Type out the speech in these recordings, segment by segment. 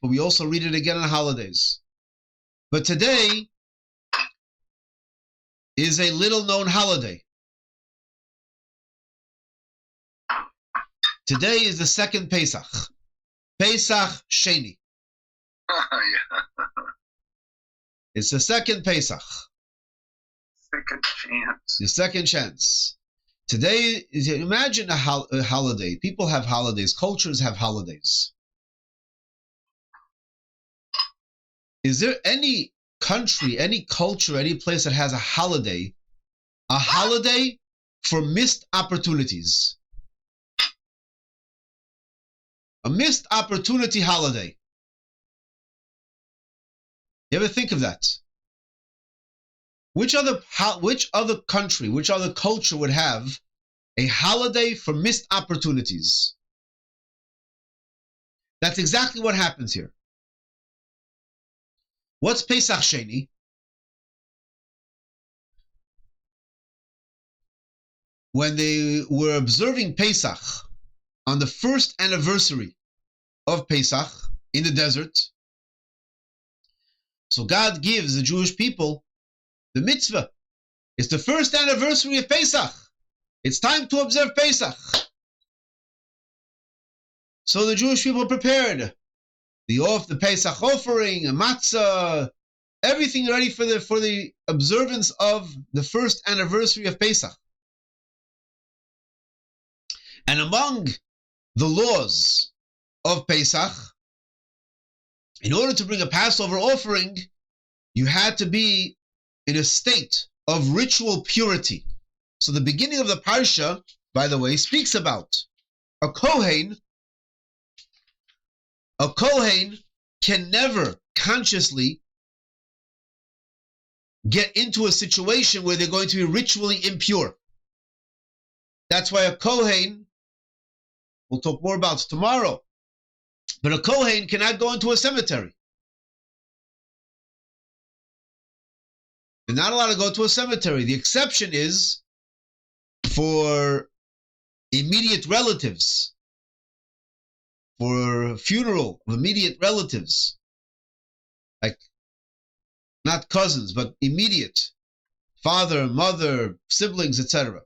but we also read it again on holidays. But today is a little-known holiday. Today is the second Pesach, Pesach Sheini. It's the second Pesach. Second chance. The second chance. Today, imagine a holiday. People have holidays. Cultures have holidays. Is there any country, any culture, any place that has a holiday for missed opportunities? A missed opportunity holiday. You ever think of that? Which other country, which other culture would have a holiday for missed opportunities? That's exactly what happens here. What's Pesach Sheini? When they were observing Pesach on the first anniversary of Pesach in the desert, so God gives the Jewish people the mitzvah. It's the first anniversary of Pesach. It's time to observe Pesach. So the Jewish people prepared the Pesach offering, a matzah, everything ready for the observance of the first anniversary of Pesach. And among the laws of Pesach, in order to bring a Passover offering, you had to be in a state of ritual purity. So the beginning of the parsha, by the way, speaks about a Kohen. A Kohen can never consciously get into a situation where they're going to be ritually impure. That's why a Kohen, we'll talk more about tomorrow, but a Kohen cannot go into a cemetery. They're not allowed to go to a cemetery. The exception is for immediate relatives, for a funeral of immediate relatives, like not cousins, but immediate, father, mother, siblings, etc.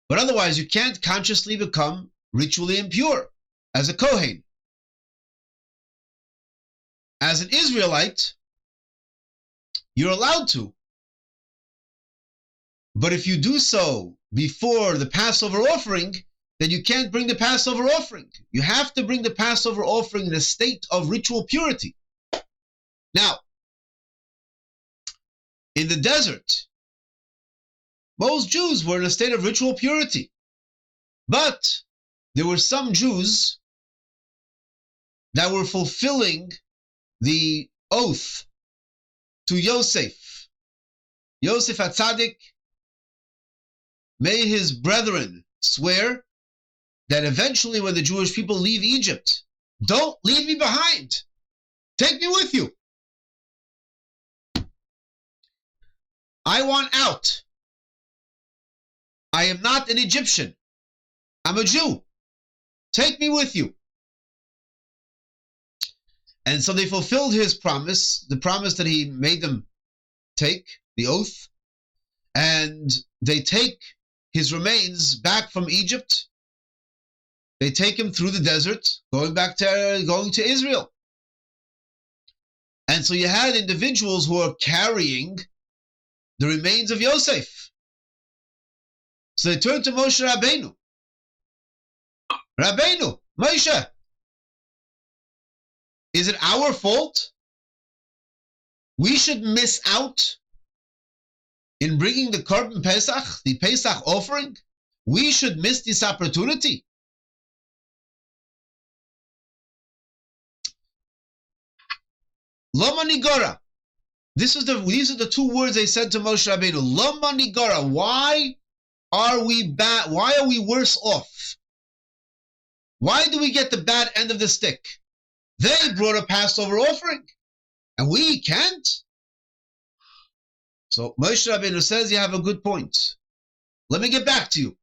But otherwise, you can't consciously become ritually impure as a Kohen. As an Israelite, you're allowed to. But if you do so before the Passover offering, then you can't bring the Passover offering. You have to bring the Passover offering in a state of ritual purity. Now, in the desert, most Jews were in a state of ritual purity. But there were some Jews that were fulfilling the oath to Yosef. Yosef HaTzadik made his brethren swear that eventually when the Jewish people leave Egypt, don't leave me behind. Take me with you. I want out. I am not an Egyptian. I'm a Jew. Take me with you. And so they fulfilled his promise, the promise that he made them take, the oath, and they take his remains back from Egypt. They take him through the desert, going to Israel. And so you had individuals who are carrying the remains of Yosef. So they turned to Moshe Rabbeinu. Rabbeinu, Moshe, is it our fault? We should miss out in bringing the Korban Pesach, the Pesach offering? We should miss this opportunity? Lama nigora. These are the two words they said to Moshe Rabbeinu. Lama nigora. Why are we bad? Why are we worse off? Why do we get the bad end of the stick? They brought a Passover offering, and we can't. So Moshe Rabbeinu says, you have a good point. Let me get back to you.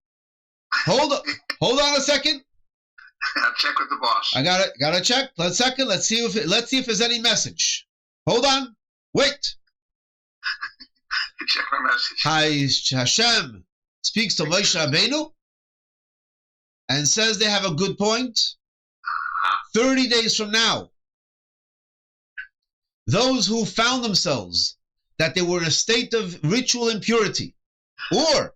Hold on a second. I'll check with the boss. I gotta check. Let's see if there's any message. Hold on. Wait. Check my message. Hashem speaks to Moshe Rabbeinu and says they have a good point. 30 days from now, those who found themselves that they were in a state of ritual impurity, or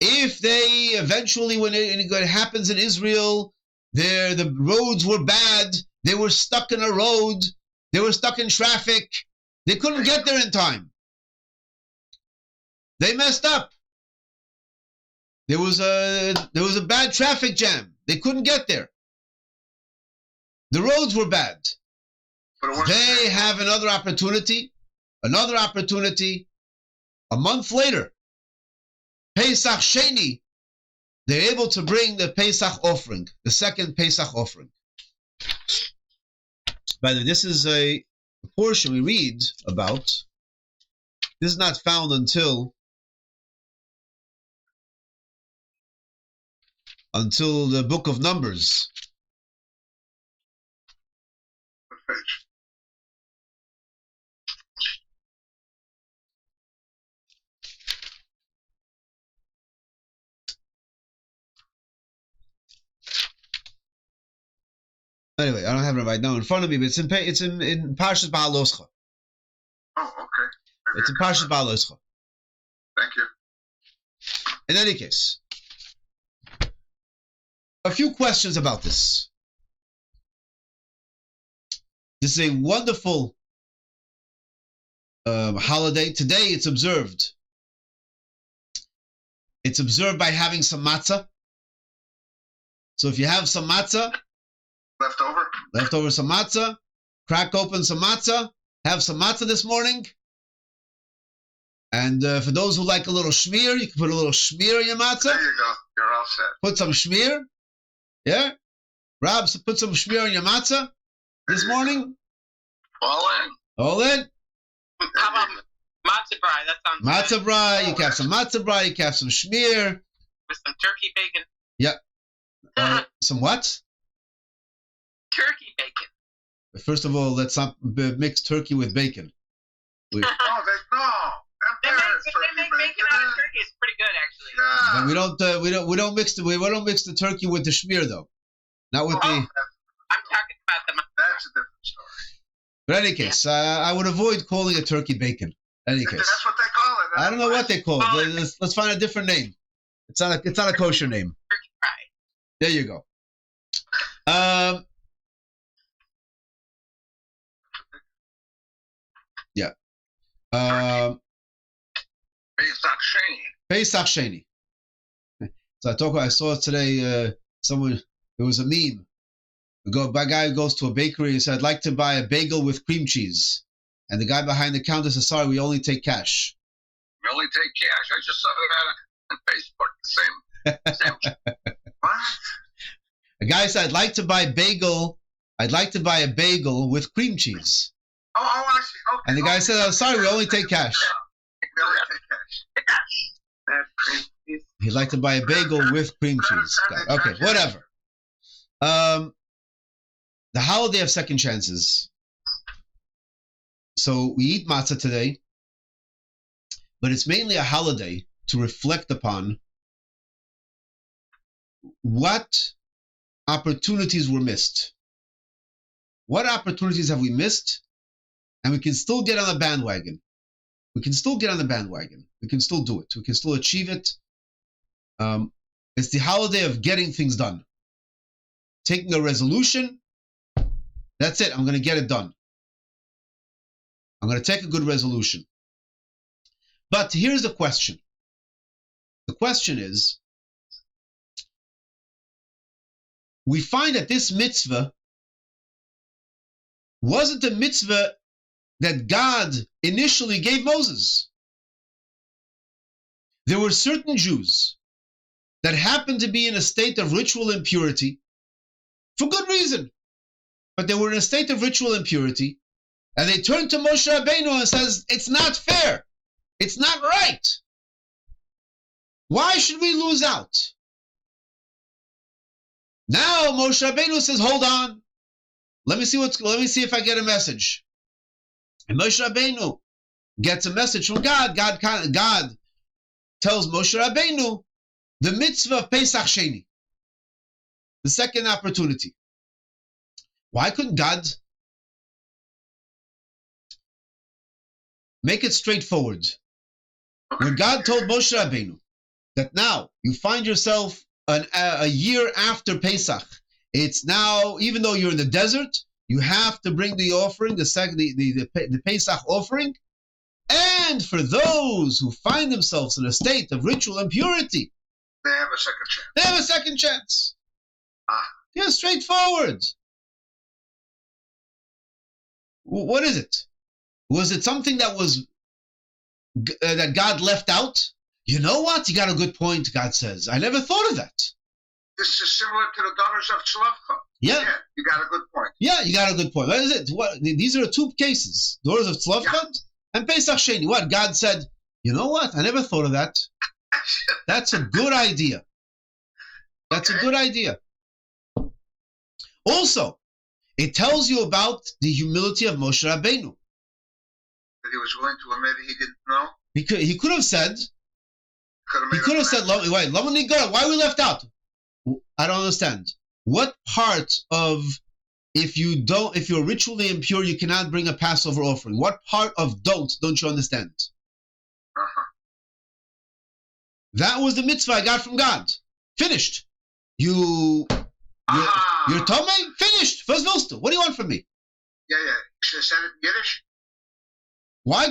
if they eventually, when it happens in Israel, the roads were bad, they were stuck in a road, they were stuck in traffic, they couldn't get there in time. They messed up. There was a bad traffic jam. They couldn't get there. The roads were bad. They have another opportunity. A month later, Pesach Sheini, they're able to bring the Pesach offering, the second Pesach offering. By the way, this is a portion we read about. This is not found until the book of Numbers. What page? Anyway, I don't have it right now in front of me, but it's in Parshas Ba'aloscha. Oh, okay. Maybe It's in Parshas Ba'aloscha. Thank you. In any case, a few questions about this. This is a wonderful holiday. Today it's observed. It's observed by having some matzah. So if you have some matzah, leftover some matzah, crack open some matzah, have some matzah this morning. And for those who like a little shmear, you can put a little shmear in your matzah. There you go. You're all set. Put some shmear. Yeah? Rob, put some shmear in your matzah this morning. All in. How about matzah brie? That sounds Matzah brie. You can have some matzah brie. You can have some shmear. with some turkey bacon. Yeah. Some what? Turkey bacon. First of all, let's not mix turkey with bacon. No. They make bacon out of turkey. It's pretty good, actually. Yeah. But we don't mix the turkey with the schmear though. Not with the. I'm talking about the. That's a different story. But in any case, I would avoid calling it turkey bacon. In any case, That's what they call it. I don't know what they call it. Let's find a different name. It's not a kosher name. Turkey fry. There you go. Yeah. Pesach Sheini. Pesach Sheini. So I saw today. There was a meme. A guy goes to a bakery and said, "I'd like to buy a bagel with cream cheese," and the guy behind the counter says, "Sorry, we only take cash." We only take cash. I just saw that on Facebook. Same. What? A guy said, "I'd like to buy a bagel with cream cheese," Oh, I see. Okay. and the guy said, "Oh, sorry, we only take cash." We only take cash. That cream cheese. He'd like to buy a bagel with cream cheese. Okay, whatever. The holiday of second chances. So we eat matzah today, but it's mainly a holiday to reflect upon what opportunities were missed. What opportunities have we missed? And we can still get on the bandwagon. We can still get on the bandwagon. We can still do it. We can still achieve it. It's the holiday of getting things done. Taking a resolution. That's it. I'm going to get it done. I'm going to take a good resolution. But here's the question. The question is, we find that this mitzvah wasn't a mitzvah that God initially gave Moses. There were certain Jews that happened to be in a state of ritual impurity for good reason. But they were in a state of ritual impurity, and they turned to Moshe Rabbeinu and says, "It's not fair. It's not right. Why should we lose out?" Now Moshe Rabbeinu says, hold on. Let me see if I get a message. And Moshe Rabbeinu gets a message from God. God tells Moshe Rabbeinu the mitzvah of Pesach Sheini, the second opportunity. Why couldn't God make it straightforward? When God told Moshe Rabbeinu that now you find yourself a year after Pesach, it's now, even though you're in the desert, you have to bring the offering, the Pesach offering. And for those who find themselves in a state of ritual impurity, they have a second chance. They have a second chance. Yeah, straightforward. What is it? Was it something that was that God left out? You know what? You got a good point, God says. I never thought of that. This is similar to the daughters of Tzlafcha. Yeah, you got a good point. Yeah, you got a good point. What is it? These are two cases. Daughters of Tzlafcha and Pesach Sheini. What? God said, you know what? I never thought of that. That's a good idea. That's a good idea. Also, it tells you about the humility of Moshe Rabbeinu. That he was willing to admit he didn't know? He could have said, why we left out? I don't understand. What part of, if you're ritually impure, you cannot bring a Passover offering? What part of don't you understand? That was the mitzvah I got from God. Finished. You're Tomei? Finished. First Vilsta. What do you want from me? Yeah. You should have said it in Yiddish. Why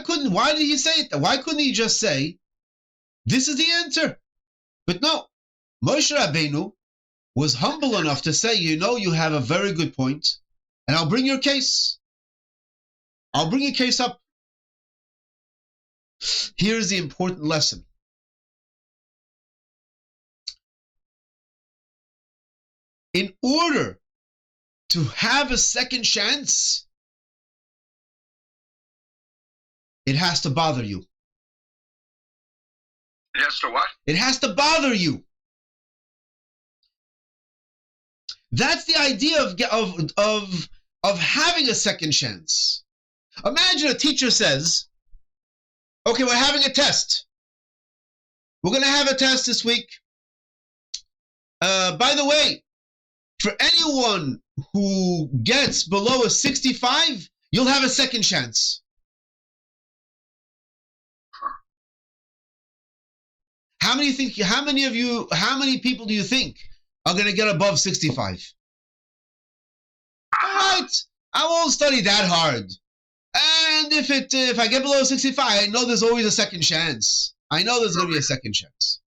did he say it? Why couldn't he just say, this is the answer? But no. Moshe Rabbeinu was humble enough to say, you have a very good point, and I'll bring your case. I'll bring your case up. Here's the important lesson. In order to have a second chance, it has to bother you. It has to what? It has to bother you. That's the idea of having a second chance. Imagine a teacher says, okay, we're having a test. We're going to have a test this week. By the way, for anyone who gets below a 65, you'll have a second chance. How many people do you think are going to get above 65? All right, I won't study that hard. And if I get below 65, I know there's always a second chance. I know there's going to be a second chance.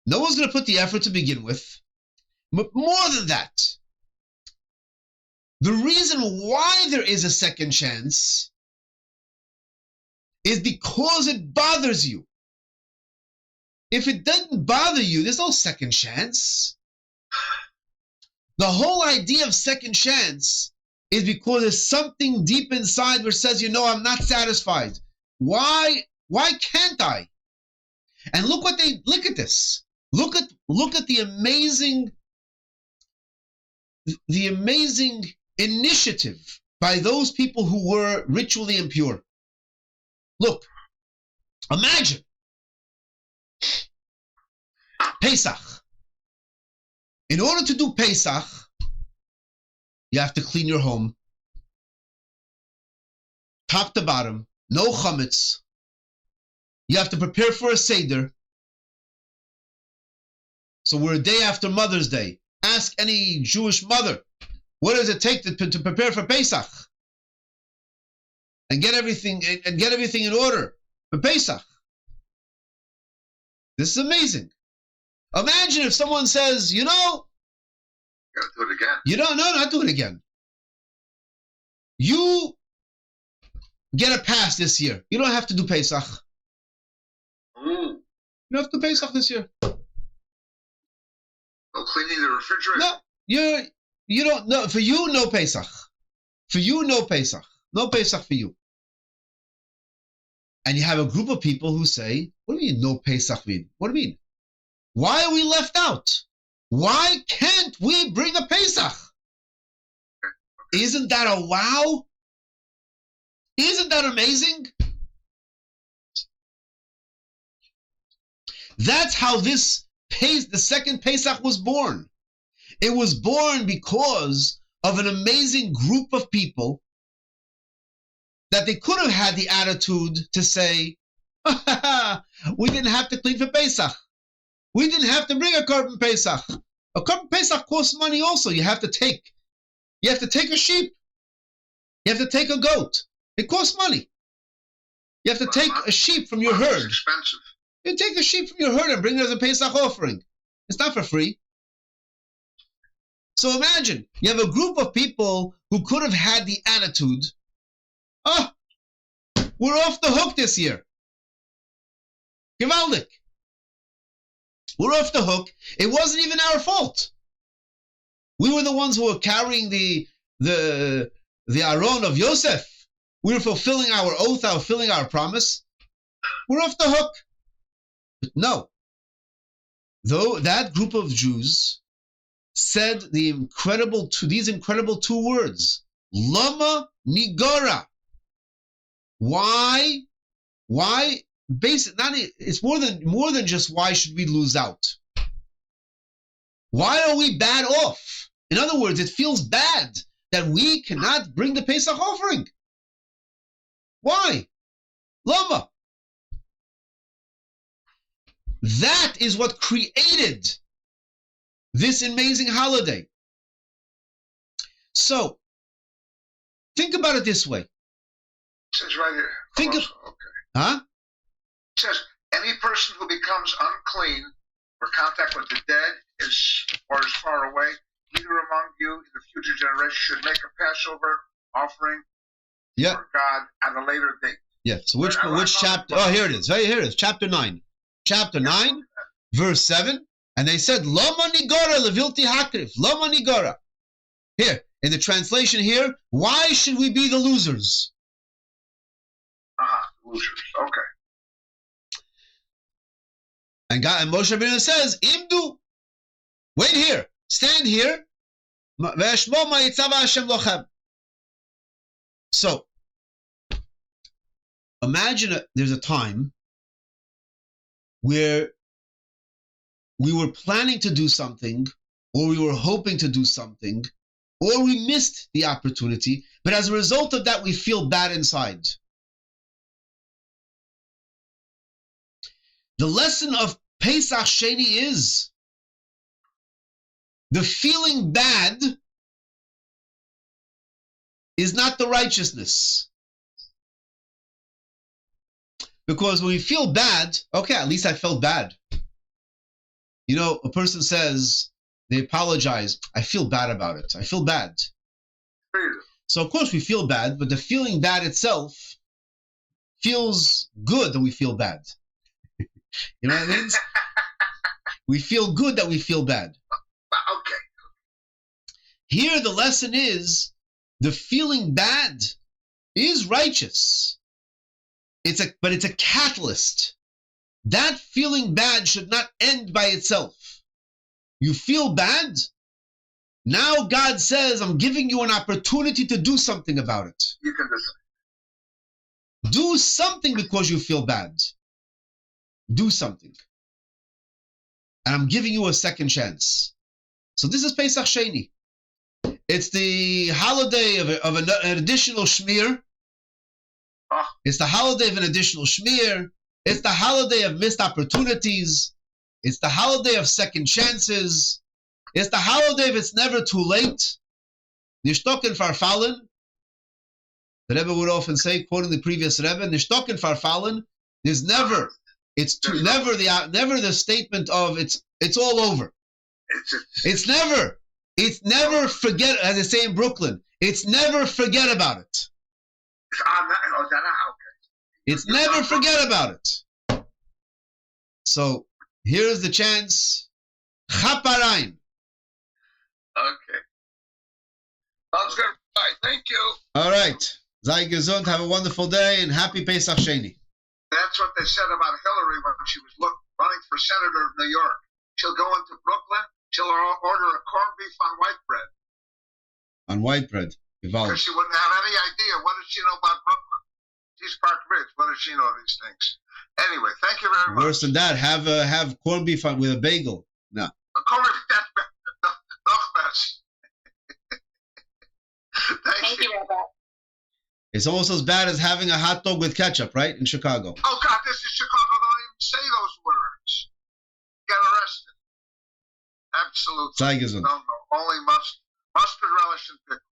No one's going to put the effort to begin with. But more than that, the reason why there is a second chance is because it bothers you. If it doesn't bother you, there's no second chance. The whole idea of second chance is because there's something deep inside which says, I'm not satisfied. Why can't I? And look at this. Look at the amazing initiative by those people who were ritually impure. Look, imagine Pesach. In order to do Pesach, you have to clean your home, top to bottom, no chametz. You have to prepare for a Seder. So we're a day after Mother's Day. Ask any Jewish mother, what does it take to prepare for Pesach? And get everything in order for Pesach. This is amazing. Imagine if someone says, You gotta do it again. Not do it again. You get a pass this year. You don't have to do Pesach. You don't have to do Pesach this year. No cleaning the refrigerator? No, you don't. No, for you, no Pesach. For you, no Pesach. No Pesach for you. And you have a group of people who say, what do you mean no Pesach mean? What do you mean? Why are we left out? Why can't we bring a Pesach? Isn't that a wow? Isn't that amazing? That's how the second Pesach was born. It was born because of an amazing group of people that they could have had the attitude to say, we didn't have to clean for Pesach. We didn't have to bring a korban Pesach. A korban Pesach costs money also. You have to take a sheep. You have to take a goat. It costs money. You have to take a sheep from your herd. It's expensive. You take a sheep from your herd and bring it as a Pesach offering. It's not for free. So imagine, you have a group of people who could have had the attitude, we're off the hook this year. Gewaldig. We're off the hook. It wasn't even our fault. We were the ones who were carrying the Aron of Yosef. We were fulfilling our oath, fulfilling our promise. We're off the hook. But no. Though that group of Jews said these incredible two words, Lama Nigora. Why? It's more than just why should we lose out? Why are we bad off? In other words, it feels bad that we cannot bring the Pesach offering. Why? Lama. That is what created this amazing holiday. So, think about it this way. It says right here. Okay. Huh? It says, any person who becomes unclean for contact with the dead is far away, either among you in the future generation should make a Passover offering for God at a later date. Yeah. So which chapter? Oh, here it is. Right here it is. Chapter 9. Chapter 9, verse 7. And they said, Lama nigora levilti hakrif. Lama nigora. Here, in the translation here, why should we be the losers? Losers. Okay. And Moshe Rabbeinu says, Imdu. Wait here. Stand here. So, imagine there's a time where we were planning to do something, or we were hoping to do something, or we missed the opportunity, but as a result of that, we feel bad inside. The lesson of Pesach Sheini is the feeling bad is not the righteousness. Because when we feel bad, okay, at least I felt bad. You know, a person says, they apologize, I feel bad about it. I feel bad. So of course we feel bad, but the feeling bad itself feels good that we feel bad. You know what I mean? We feel good that we feel bad. Okay. Here the lesson is, the feeling bad is righteous. But it's a catalyst. That feeling bad should not end by itself. You feel bad? Now God says, I'm giving you an opportunity to do something about it. You can decide. Do something because you feel bad. Do something. And I'm giving you a second chance. So this is Pesach Sheini. It's the holiday of an additional shmir. It's the holiday of an additional shmir. It's the holiday of missed opportunities. It's the holiday of second chances. It's the holiday of it's never too late. Nishtoken farfallen. The Rebbe would often say, quoting the previous Rebbe, Nishtoken farfallen. There's never, never the statement of it's all over. It's never forget, as they say in Brooklyn, it's never forget about it. It's never forget about it. So here's the chance. Chaparayim. Okay. Sounds good. Bye. Thank you. All right. Sei gesund. Have a wonderful day and happy Pesach Sheini. That's what they said about Hillary when she was running for senator of New York. She'll go into Brooklyn. She'll order a corned beef on white bread. On white bread. Because she wouldn't have any idea. What does she know about Brooklyn? She's Park Ridge. What does she know these things? Anyway, thank you very much. Worse than that, have corned beef with a bagel. No. Corned beef, that's better. No mess. Thank you, Rabbi. It's almost as bad as having a hot dog with ketchup, right? In Chicago. Oh, God, this is Chicago. Don't even say those words. Get arrested. Absolutely. Sei gesund. No. Only mustard relish and pickle.